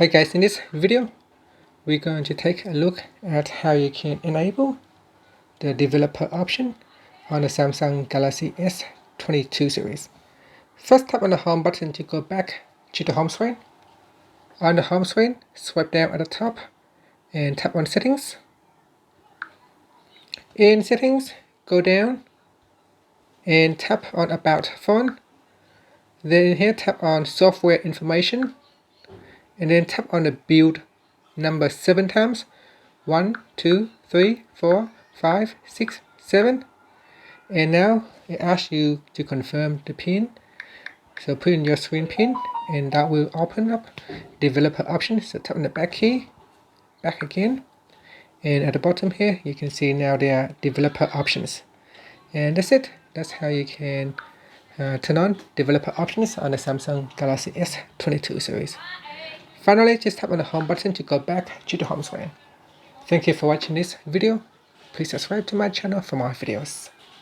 Hi guys, in this video we're going to take a look at how you can enable the developer option on the Samsung Galaxy S22 series. First, tap on the home button to go back to the home screen. On the home screen, swipe down at the top and tap on settings. In settings, go down and tap on about phone. Then here tap on software information and then tap on the build number 7 times. 1, 2, 3, 4, 5, 6, 7. And now it asks you to confirm the pin. So put in your screen pin and that will open up developer options. So tap on the back key, back again. And at the bottom here you can see now there are developer options. And that's it. That's how you can turn on developer options on the Samsung Galaxy S22 series. Finally, just tap on the home button to go back to the home screen. Thank you for watching this video. Please subscribe to my channel for more videos.